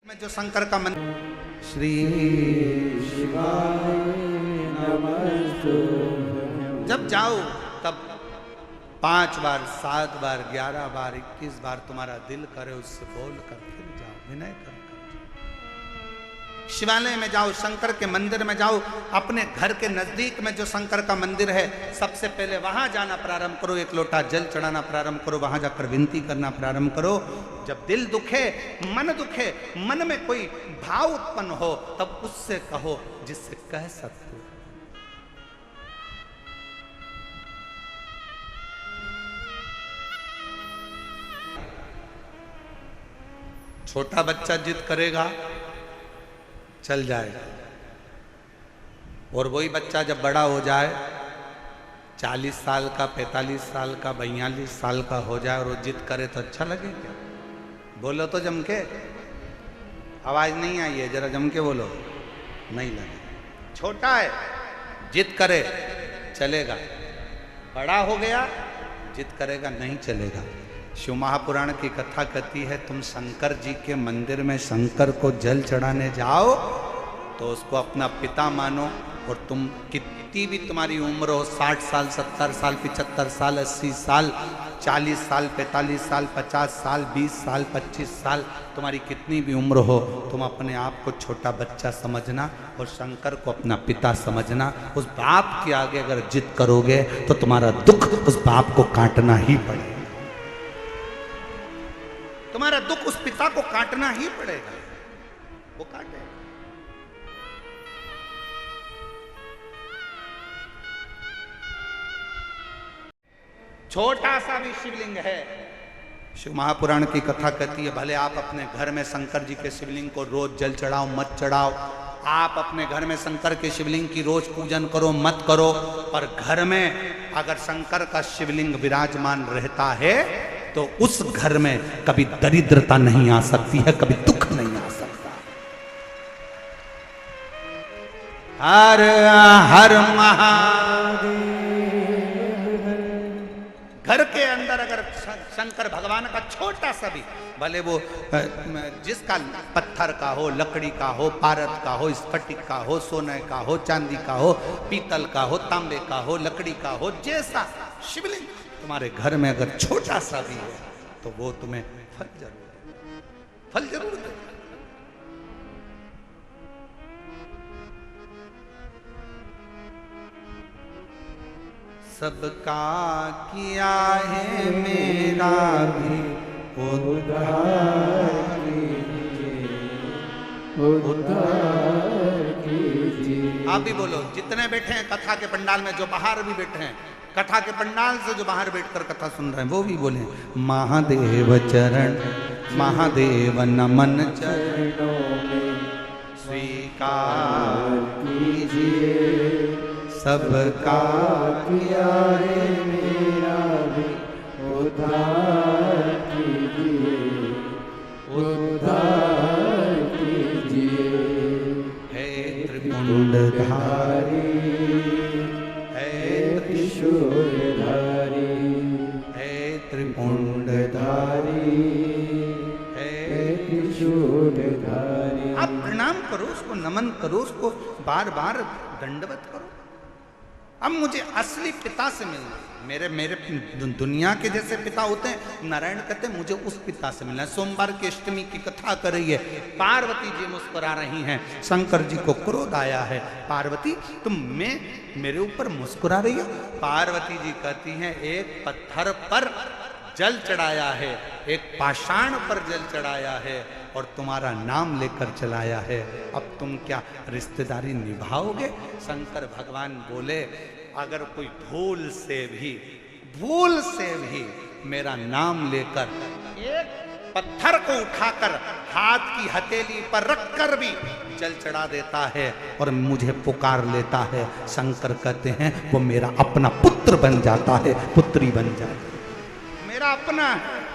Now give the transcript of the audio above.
में जो शंकर का मंदिर श्री शिवाय नमस्तुभ्यं। जब जाओ तब 5 बार 7 बार 11 बार 21 बार तुम्हारा दिल करे उससे बोल कर फिर जाओ, विनय कर। शिवालय में जाओ, शंकर के मंदिर में जाओ, अपने घर के नजदीक में जो शंकर का मंदिर है सबसे पहले वहां जाना प्रारंभ करो, एक लोटा जल चढ़ाना प्रारंभ करो, वहां जाकर विनती करना प्रारंभ करो। जब दिल दुखे, मन दुखे, मन में कोई भाव उत्पन्न हो तब उससे कहो जिससे कह सकते हो। छोटा बच्चा जिद करेगा चल जाए, और वही बच्चा जब बड़ा हो जाए 40 साल का, 45 साल का, 42 साल का हो जाए और वो जिद करे तो अच्छा लगे क्या? बोलो तो जम के, आवाज नहीं आई है, जरा जम के बोलो, नहीं लगे। छोटा है जिद करे चलेगा, बड़ा हो गया जिद करेगा नहीं चलेगा। शिव महापुराण की कथा कहती है तुम शंकर जी के मंदिर में शंकर को जल चढ़ाने जाओ तो उसको अपना पिता मानो, और तुम कितनी भी तुम्हारी उम्र हो, 60 साल 70 साल 75 साल 80 साल 40 साल 45 साल 50 साल 20 साल 25 साल, तुम्हारी कितनी भी उम्र हो, तुम अपने आप को छोटा बच्चा समझना और शंकर को अपना पिता समझना। उस बाप के आगे अगर जिद करोगे तो तुम्हारा दुख उस बाप को काटना ही पड़ेगा, तुम्हारा दुख उस पिता को काटना ही पड़ेगा, वो काटे। छोटा सा भी शिवलिंग है, शिव महापुराण की कथा कहती है भले आप अपने घर में शंकर जी के शिवलिंग को रोज जल चढ़ाओ मत चढ़ाओ, आप अपने घर में शंकर के शिवलिंग की रोज पूजन करो मत करो, पर घर में अगर शंकर का शिवलिंग विराजमान रहता है तो उस घर में कभी दरिद्रता नहीं आ सकती है, कभी दुख नहीं आ सकता। हर हर महादेव। घर के अंदर अगर शंकर भगवान का छोटा सा भी, भले वो जिसका पत्थर का हो, लकड़ी का हो, पारद का हो, स्फटिक का हो, सोने का हो, चांदी का हो, पीतल का हो, तांबे का हो, लकड़ी का हो, जैसा शिवलिंग तुम्हारे घर में अगर छोटा सा भी है तो वो तुम्हें फल जरूर दे। सबका किया है मेरा भी उद्धार कीजिए। आप भी बोलो, जितने बैठे हैं कथा के पंडाल में, जो बाहर भी बैठे हैं कथा के पंडाल से, जो बाहर बैठकर कथा सुन रहे हैं वो भी बोले महादेव चरण महादेव नमन चरणों में स्वीकार कीजिए। सबका किया है मेरा भी उद्धार कीजिए, उद्धार कीजिए। हे त्रिपुंडधारी, हे त्रिशूलधारी, हे त्रिपुंडधारी, हे त्रिशूलधारी। आप प्रणाम करो उसको, नमन करो उसको, बार बार दंडवत करो। अब मुझे असली पिता से मिलना, मेरे दुनिया के जैसे पिता होते हैं, नारायण कहते हैं मुझे उस पिता से मिलना है। सोमवार की अष्टमी की कथा कर रही है, पार्वती जी मुस्कुरा रही हैं, शंकर जी को क्रोध आया है, पार्वती तुम मेरे ऊपर मुस्कुरा रही हो? पार्वती जी कहती हैं एक पत्थर पर जल चढ़ाया है, एक पाषाण पर जल चढ़ाया है और तुम्हारा नाम लेकर चलाया है, अब तुम क्या रिश्तेदारी निभाओगे? शंकर भगवान बोले अगर कोई भूल से भी मेरा नाम लेकर एक पत्थर को उठाकर हाथ की हथेली पर रखकर भी जल चढ़ा देता है और मुझे पुकार लेता है, शंकर कहते हैं वो मेरा अपना पुत्र बन जाता है, पुत्री बन जाता है, मेरा अपना है।